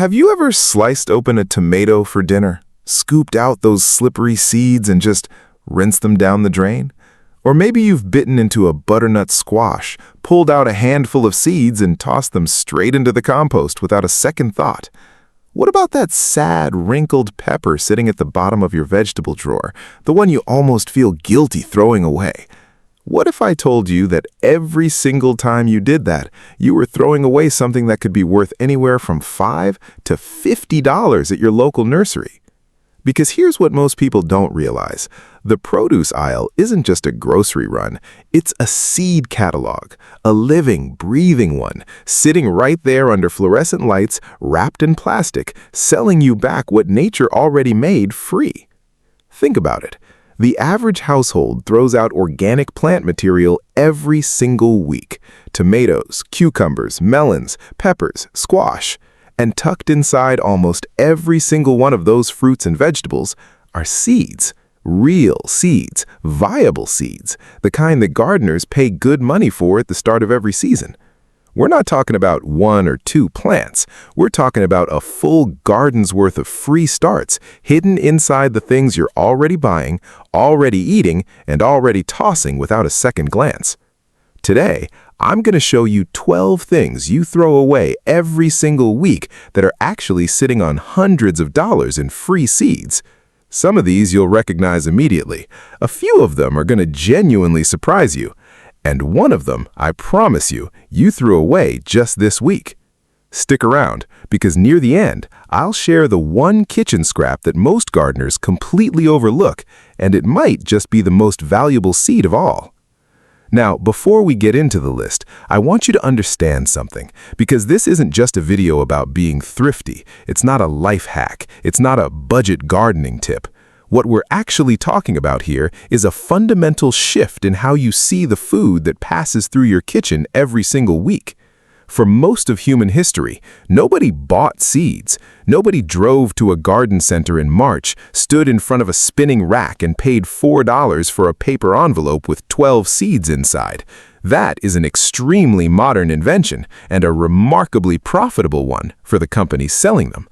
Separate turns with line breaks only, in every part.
Have you ever sliced open a tomato for dinner, scooped out those slippery seeds and just rinsed them down the drain? Or maybe you've bitten into a butternut squash, pulled out a handful of seeds and tossed them straight into the compost without a second thought. What about that sad, wrinkled pepper sitting at the bottom of your vegetable drawer, the one you almost feel guilty throwing away? What if I told you that every single time you did that, you were throwing away something that could be worth anywhere from $5 to $50 at your local nursery? Because here's what most people don't realize. The produce aisle isn't just a grocery run, it's a seed catalog, a living, breathing one, sitting right there under fluorescent lights, wrapped in plastic, selling you back what nature already made free. Think about it. The average household throws out organic plant material every single week. Tomatoes, cucumbers, melons, peppers, squash. And tucked inside almost every single one of those fruits and vegetables are seeds. Real seeds, viable seeds, the kind that gardeners pay good money for at the start of every season. We're not talking about 1 or 2 plants. We're talking about a full garden's worth of free starts hidden inside the things you're already buying, already eating, and already tossing without a second glance. Today, I'm going to show you 12 things you throw away every single week that are actually sitting on hundreds of dollars in free seeds. Some of these you'll recognize immediately. A few of them are going to genuinely surprise you. And one of them, I promise you, you threw away just this week. Stick around, because near the end, I'll share the one kitchen scrap that most gardeners completely overlook, and it might just be the most valuable seed of all. Now, before we get into the list, I want you to understand something, because this isn't just a video about being thrifty. It's not a life hack. It's not a budget gardening tip. What we're actually talking about here is a fundamental shift in how you see the food that passes through your kitchen every single week. For most of human history, nobody bought seeds. Nobody drove to a garden center in March, stood in front of a spinning rack and paid $4 for a paper envelope with 12 seeds inside. That is an extremely modern invention and a remarkably profitable one for the companies selling them.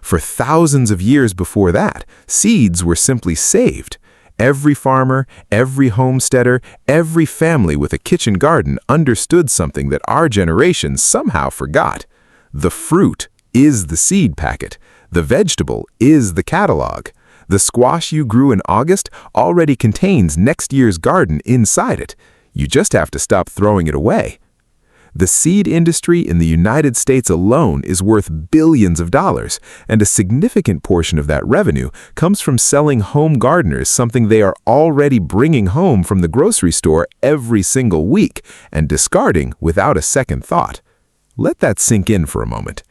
For thousands of years before that, seeds were simply saved. Every farmer, every homesteader, every family with a kitchen garden understood something that our generation somehow forgot. The fruit is the seed packet. The vegetable is the catalog. The squash you grew in August already contains next year's garden inside it. You just have to stop throwing it away. The seed industry in the United States alone is worth billions of dollars, and a significant portion of that revenue comes from selling home gardeners something they are already bringing home from the grocery store every single week and discarding without a second thought. Let that sink in for a moment.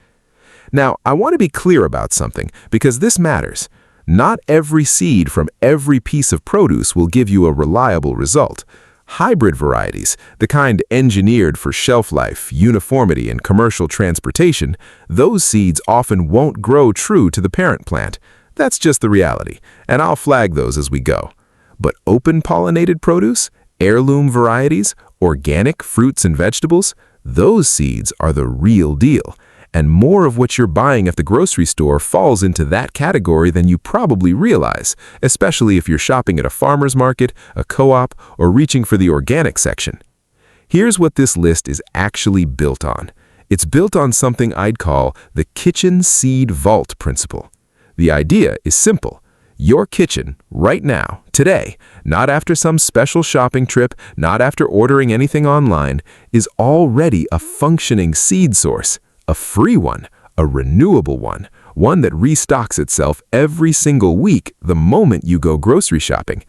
Now, I want to be clear about something, because this matters. Not every seed from every piece of produce will give you a reliable result. Hybrid varieties, the kind engineered for shelf life, uniformity, and commercial transportation, those seeds often won't grow true to the parent plant. That's just the reality, and I'll flag those as we go. But open-pollinated produce, heirloom varieties, organic fruits and vegetables, those seeds are the real deal. And more of what you're buying at the grocery store falls into that category than you probably realize, especially if you're shopping at a farmer's market, a co-op, or reaching for the organic section. Here's what this list is actually built on. It's built on something I'd call the kitchen seed vault principle. The idea is simple. Your kitchen, right now, today, not after some special shopping trip, not after ordering anything online, is already a functioning seed source. A free one, a renewable one that restocks itself every single week the moment you go grocery shopping.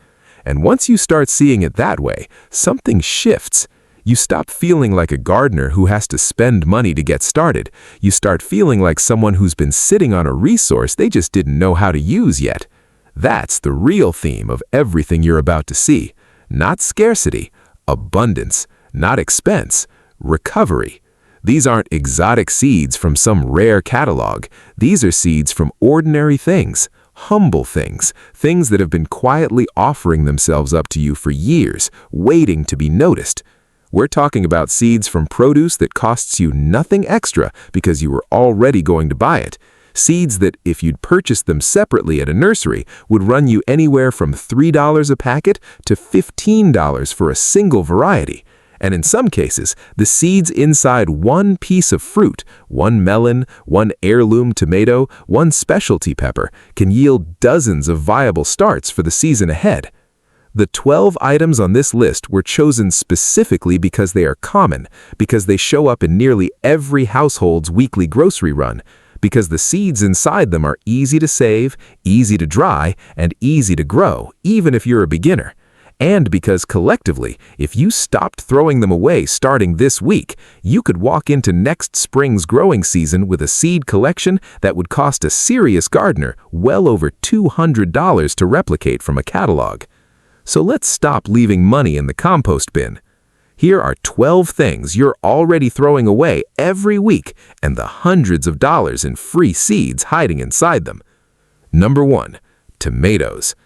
And once you start seeing it that way, something shifts. You stop feeling like a gardener who has to spend money to get started. You start feeling like someone who's been sitting on a resource they just didn't know how to use yet. That's the real theme of everything you're about to see. Not scarcity, abundance, not expense, recovery. These aren't exotic seeds from some rare catalog. These are seeds from ordinary things, humble things, things that have been quietly offering themselves up to you for years, waiting to be noticed. We're talking about seeds from produce that costs you nothing extra because you were already going to buy it. Seeds that, if you'd purchased them separately at a nursery, would run you anywhere from $3 a packet to $15 for a single variety. And in some cases, the seeds inside one piece of fruit, one melon, one heirloom tomato, one specialty pepper, can yield dozens of viable starts for the season ahead. The 12 items on this list were chosen specifically because they are common, because they show up in nearly every household's weekly grocery run, because the seeds inside them are easy to save, easy to dry, and easy to grow, even if you're a beginner. And because collectively, if you stopped throwing them away starting this week, you could walk into next spring's growing season with a seed collection that would cost a serious gardener well over $200 to replicate from a catalog. So let's stop leaving money in the compost bin. Here are 12 things you're already throwing away every week and the hundreds of dollars in free seeds hiding inside them. Number 1. Tomatoes.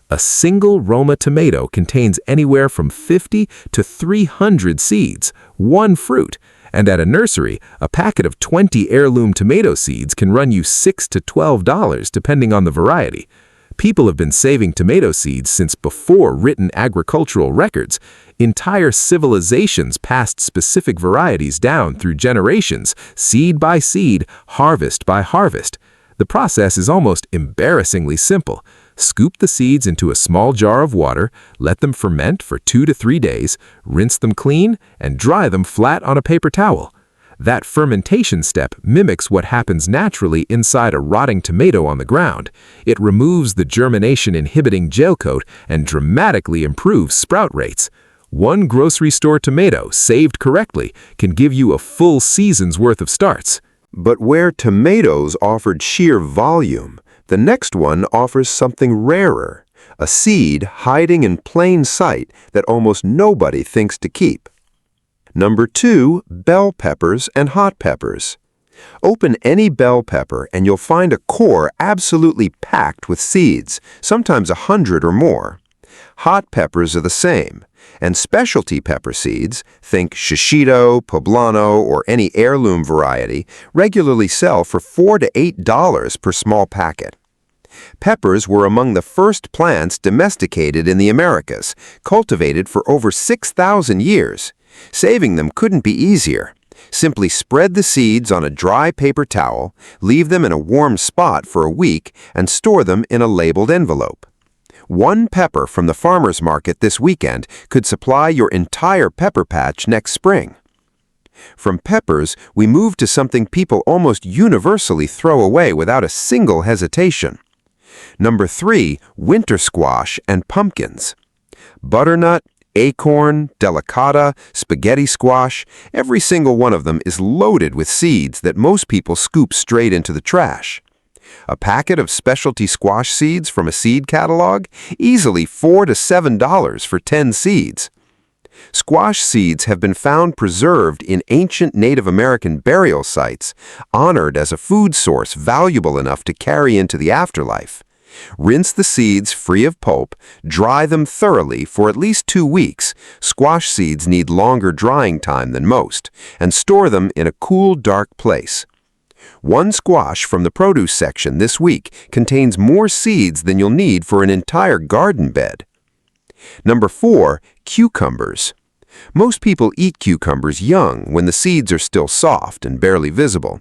A single Roma tomato contains anywhere from 50 to 300 seeds, one fruit, and at a nursery, a packet of 20 heirloom tomato seeds can run you $6 to $12 depending on the variety. People have been saving tomato seeds since before written agricultural records. Entire civilizations passed specific varieties down through generations, seed by seed, harvest by harvest. The process is almost embarrassingly simple. Scoop the seeds into a small jar of water, let them ferment for 2 to 3 days, rinse them clean, and dry them flat on a paper towel. That fermentation step mimics what happens naturally inside a rotting tomato on the ground. It removes the germination-inhibiting gel coat and dramatically improves sprout rates. One grocery store tomato, saved correctly, can give you a full season's worth of starts.
But where tomatoes offered sheer volume, the next one offers something rarer, a seed hiding in plain sight that almost nobody thinks to keep. Number 2, bell peppers and hot peppers. Open any bell pepper and you'll find a core absolutely packed with seeds, sometimes 100 or more. Hot peppers are the same, and specialty pepper seeds, think shishito, poblano, or any heirloom variety, regularly sell for $4 to $8 per small packet. Peppers were among the first plants domesticated in the Americas, cultivated for over 6,000 years. Saving them couldn't be easier. Simply spread the seeds on a dry paper towel, leave them in a warm spot for a week, and store them in a labeled envelope. One pepper from the farmer's market this weekend could supply your entire pepper patch next spring. From peppers, we move to something people almost universally throw away without a single hesitation. Number 3, winter squash and pumpkins. Butternut, acorn, delicata, spaghetti squash, every single one of them is loaded with seeds that most people scoop straight into the trash. A packet of specialty squash seeds from a seed catalog? Easily $4 to $7 for 10 seeds. Squash seeds have been found preserved in ancient Native American burial sites, honored as a food source valuable enough to carry into the afterlife. Rinse the seeds free of pulp, dry them thoroughly for at least 2 weeks. Squash seeds need longer drying time than most, and store them in a cool, dark place. One squash from the produce section this week contains more seeds than you'll need for an entire garden bed. Number 4, cucumbers. Most people eat cucumbers young when the seeds are still soft and barely visible.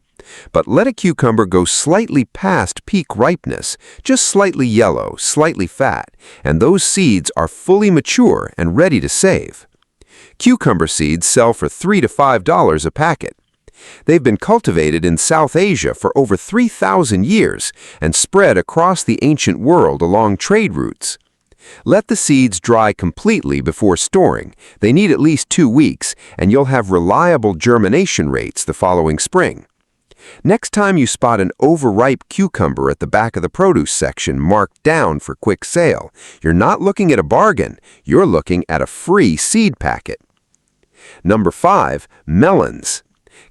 But let a cucumber go slightly past peak ripeness, just slightly yellow, slightly fat, and those seeds are fully mature and ready to save. Cucumber seeds sell for $3 to $5 a packet. They've been cultivated in South Asia for over 3,000 years and spread across the ancient world along trade routes. Let the seeds dry completely before storing. They need at least 2 weeks, and you'll have reliable germination rates the following spring. Next time you spot an overripe cucumber at the back of the produce section marked down for quick sale, you're not looking at a bargain, you're looking at a free seed packet. Number 5, melons.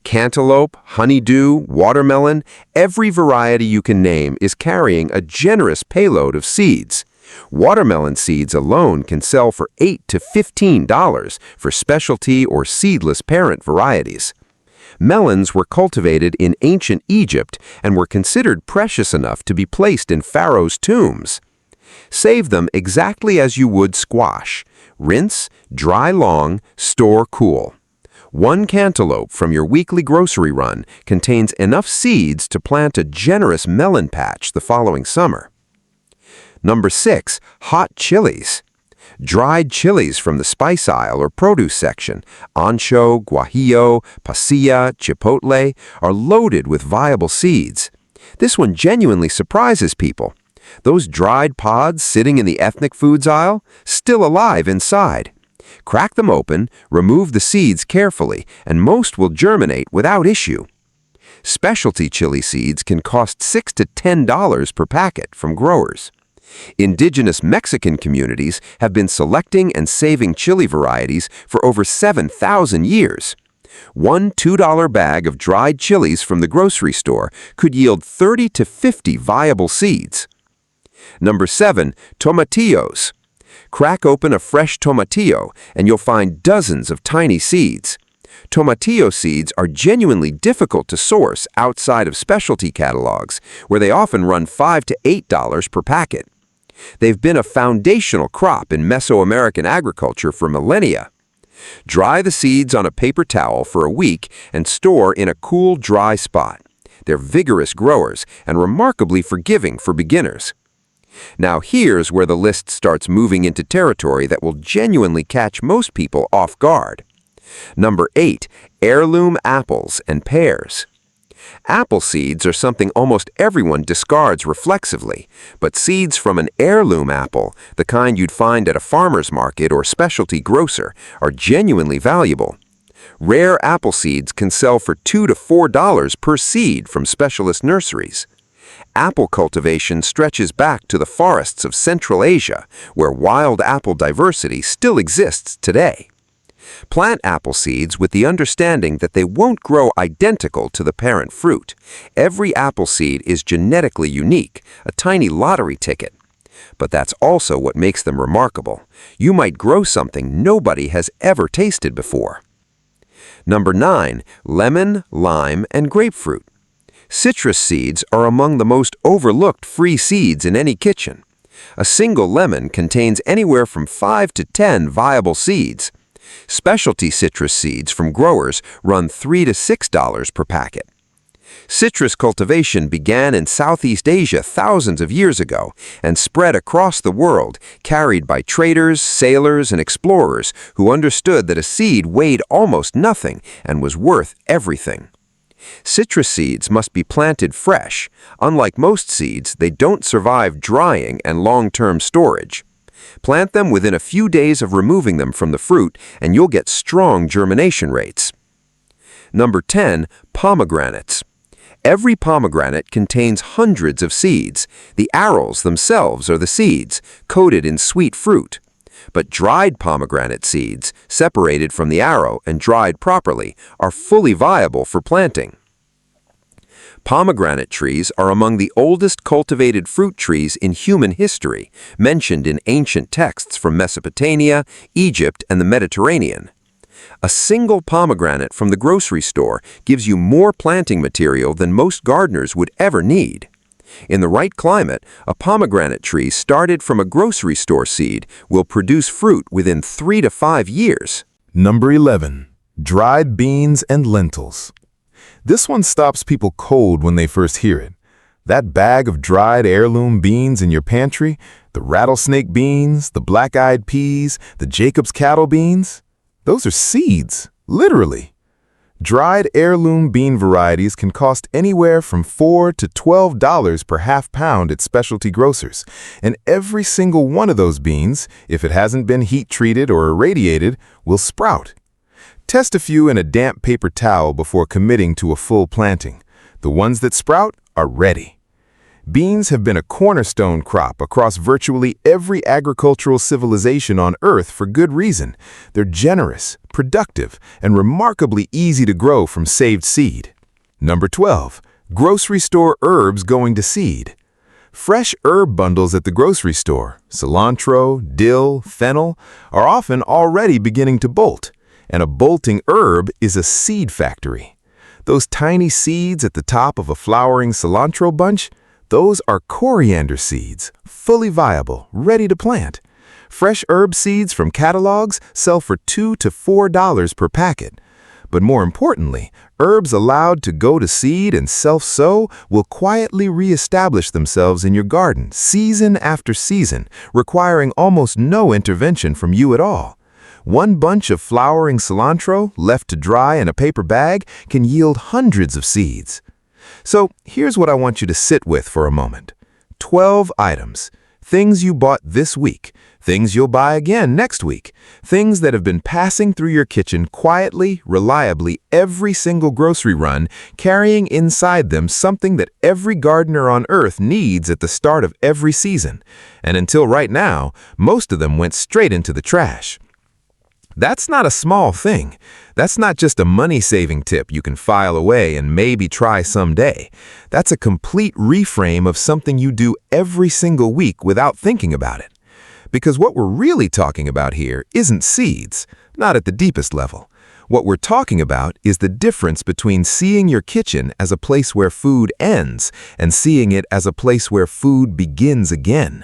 Cantaloupe, honeydew, watermelon, every variety you can name is carrying a generous payload of seeds. Watermelon seeds alone can sell for $8 to $15 for specialty or seedless parent varieties. Melons were cultivated in ancient Egypt and were considered precious enough to be placed in pharaohs' tombs. Save them exactly as you would squash. Rinse, dry long, store cool. One cantaloupe from your weekly grocery run contains enough seeds to plant a generous melon patch the following summer. Number 6. Hot chilies. Dried chilies from the spice aisle or produce section, ancho, guajillo, pasilla, chipotle, are loaded with viable seeds. This one genuinely surprises people. Those dried pods sitting in the ethnic foods aisle, still alive inside. Crack them open, remove the seeds carefully, and most will germinate without issue. Specialty chili seeds can cost $6 to $10 per packet from growers. Indigenous Mexican communities have been selecting and saving chili varieties for over 7,000 years. One $2 bag of dried chilies from the grocery store could yield 30 to 50 viable seeds. Number 7. Tomatillos. Crack open a fresh tomatillo and you'll find dozens of tiny seeds. Tomatillo seeds are genuinely difficult to source outside of specialty catalogs, where they often run $5 to $8 per packet. They've been a foundational crop in Mesoamerican agriculture for millennia. Dry the seeds on a paper towel for a week and store in a cool, dry spot. They're vigorous growers and remarkably forgiving for beginners. Now here's where the list starts moving into territory that will genuinely catch most people off guard. Number 8. Heirloom apples and pears. Apple seeds are something almost everyone discards reflexively, but seeds from an heirloom apple, the kind you'd find at a farmer's market or specialty grocer, are genuinely valuable. Rare apple seeds can sell for $2 to $4 per seed from specialist nurseries. Apple cultivation stretches back to the forests of Central Asia, where wild apple diversity still exists today. Plant apple seeds with the understanding that they won't grow identical to the parent fruit. Every apple seed is genetically unique, a tiny lottery ticket. But that's also what makes them remarkable. You might grow something nobody has ever tasted before. Number 9. Lemon, lime, and grapefruit. Citrus seeds are among the most overlooked free seeds in any kitchen. A single lemon contains anywhere from 5 to 10 viable seeds. Specialty citrus seeds from growers run $3 to $6 per packet. Citrus cultivation began in Southeast Asia thousands of years ago and spread across the world, carried by traders, sailors, and explorers who understood that a seed weighed almost nothing and was worth everything. Citrus seeds must be planted fresh. Unlike most seeds, they don't survive drying and long-term storage. Plant them within a few days of removing them from the fruit, and you'll get strong germination rates. Number 10. Pomegranates. Every pomegranate contains hundreds of seeds. The arils themselves are the seeds, coated in sweet fruit. But dried pomegranate seeds, separated from the aril and dried properly, are fully viable for planting. Pomegranate trees are among the oldest cultivated fruit trees in human history, mentioned in ancient texts from Mesopotamia, Egypt, and the Mediterranean. A single pomegranate from the grocery store gives you more planting material than most gardeners would ever need. In the right climate, a pomegranate tree started from a grocery store seed will produce fruit within 3 to 5 years.
Number 11. Dried beans and lentils. This one stops people cold when they first hear it. That bag of dried heirloom beans in your pantry, the rattlesnake beans, the black-eyed peas, the Jacob's cattle beans, those are seeds, literally. Dried heirloom bean varieties can cost anywhere from $4 to $12 per half pound at specialty grocers, and every single one of those beans, if it hasn't been heat-treated or irradiated, will sprout. Test a few in a damp paper towel before committing to a full planting. The ones that sprout are ready. Beans have been a cornerstone crop across virtually every agricultural civilization on Earth for good reason. They're generous, productive, and remarkably easy to grow from saved seed. Number 12. Grocery store herbs going to seed. Fresh herb bundles at the grocery store, cilantro, dill, fennel, are often already beginning to bolt. And a bolting herb is a seed factory. Those tiny seeds at the top of a flowering cilantro bunch, those are coriander seeds, fully viable, ready to plant. Fresh herb seeds from catalogs sell for $2 to $4 per packet. But more importantly, herbs allowed to go to seed and self-sow will quietly re-establish themselves in your garden season after season, requiring almost no intervention from you at all. One bunch of flowering cilantro left to dry in a paper bag can yield hundreds of seeds. So here's what I want you to sit with for a moment. 12 items. Things you bought this week, things you'll buy again next week, things that have been passing through your kitchen quietly, reliably every single grocery run, carrying inside them something that every gardener on earth needs at the start of every season. And until right now, most of them went straight into the trash. That's not a small thing. That's not just a money-saving tip you can file away and maybe try someday. That's a complete reframe of something you do every single week without thinking about it. Because what we're really talking about here isn't seeds, not at the deepest level. What we're talking about is the difference between seeing your kitchen as a place where food ends and seeing it as a place where food begins again.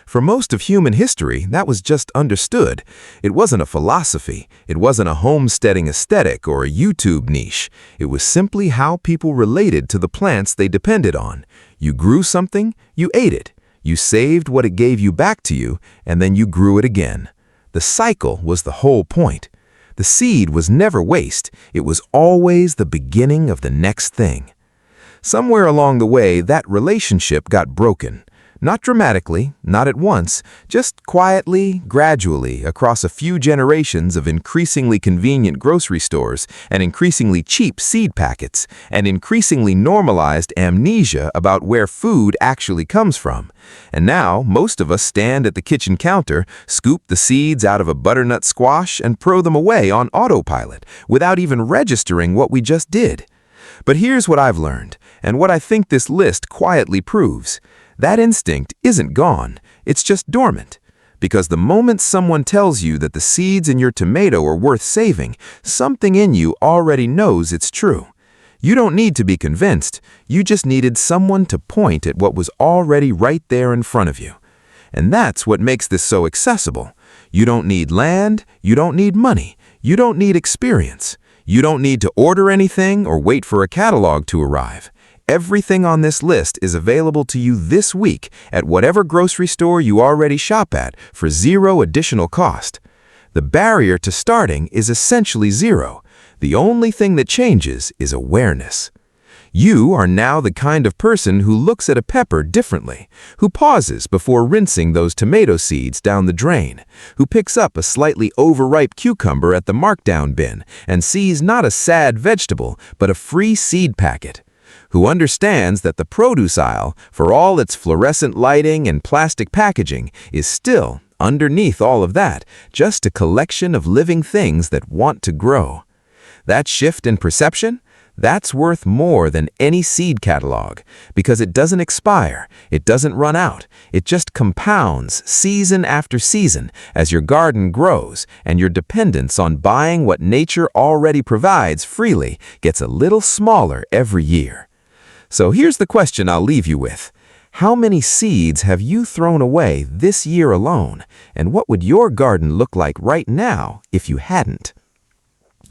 For most of human history, that was just understood. It wasn't a philosophy. It wasn't a homesteading aesthetic or a YouTube niche. It was simply how people related to the plants they depended on. You grew something, you ate it. You saved what it gave you back to you, and then you grew it again. The cycle was the whole point. The seed was never waste. It was always the beginning of the next thing. Somewhere along the way, that relationship got broken. Not dramatically, not at once, just quietly, gradually, across a few generations of increasingly convenient grocery stores and increasingly cheap seed packets and increasingly normalized amnesia about where food actually comes from. And now, most of us stand at the kitchen counter, scoop the seeds out of a butternut squash and throw them away on autopilot without even registering what we just did. But here's what I've learned, and what I think this list quietly proves. That instinct isn't gone, it's just dormant. Because the moment someone tells you that the seeds in your tomato are worth saving, something in you already knows it's true. You don't need to be convinced, you just needed someone to point at what was already right there in front of you. And that's what makes this so accessible. You don't need land, you don't need money, you don't need experience. You don't need to order anything or wait for a catalog to arrive. Everything on this list is available to you this week at whatever grocery store you already shop at for zero additional cost. The barrier to starting is essentially zero. The only thing that changes is awareness. You are now the kind of person who looks at a pepper differently, who pauses before rinsing those tomato seeds down the drain, who picks up a slightly overripe cucumber at the markdown bin and sees not a sad vegetable but a free seed packet, who understands that the produce aisle, for all its fluorescent lighting and plastic packaging, is still, underneath all of that, just a collection of living things that want to grow. That shift in perception, that's worth more than any seed catalog, because it doesn't expire, it doesn't run out, it just compounds season after season as your garden grows and your dependence on buying what nature already provides freely gets a little smaller every year. So here's the question I'll leave you with. How many seeds have you thrown away this year alone, and what would your garden look like right now if you hadn't?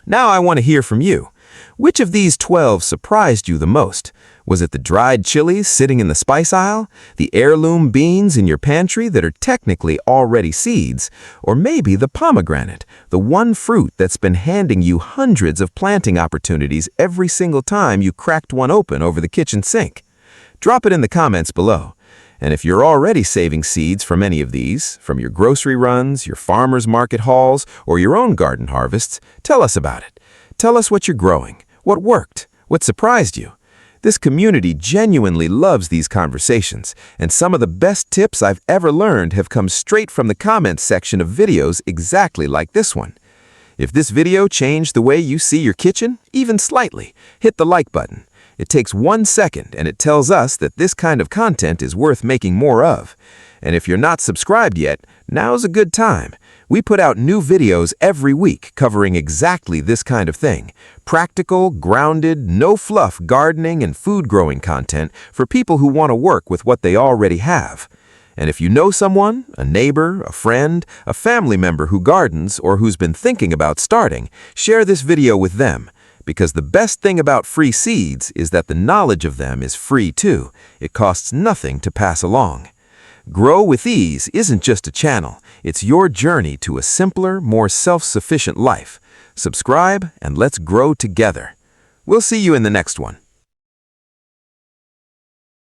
Now I want to hear from you. Which of these 12 surprised you the most? Was it the dried chilies sitting in the spice aisle? The heirloom beans in your pantry that are technically already seeds? Or maybe the pomegranate, the one fruit that's been handing you hundreds of planting opportunities every single time you cracked one open over the kitchen sink? Drop it in the comments below. And if you're already saving seeds from any of these, from your grocery runs, your farmer's market hauls, or your own garden harvests, tell us about it. Tell us what you're growing, what worked, what surprised you. This community genuinely loves these conversations, and some of the best tips I've ever learned have come straight from the comments section of videos exactly like this one. If this video changed the way you see your kitchen, even slightly, hit the like button.
It takes 1 second and it tells us that this kind of content is worth making more of. And if you're not subscribed yet, now's a good time. We put out new videos every week covering exactly this kind of thing. Practical, grounded, no-fluff gardening and food-growing content for people who want to work with what they already have. And if you know someone, a neighbor, a friend, a family member who gardens or who's been thinking about starting, share this video with them. Because the best thing about free seeds is that the knowledge of them is free too. It costs nothing to pass along. Grow with Ease isn't just a channel, it's your journey to a simpler, more self-sufficient life. Subscribe and let's grow together. We'll see you in the next one.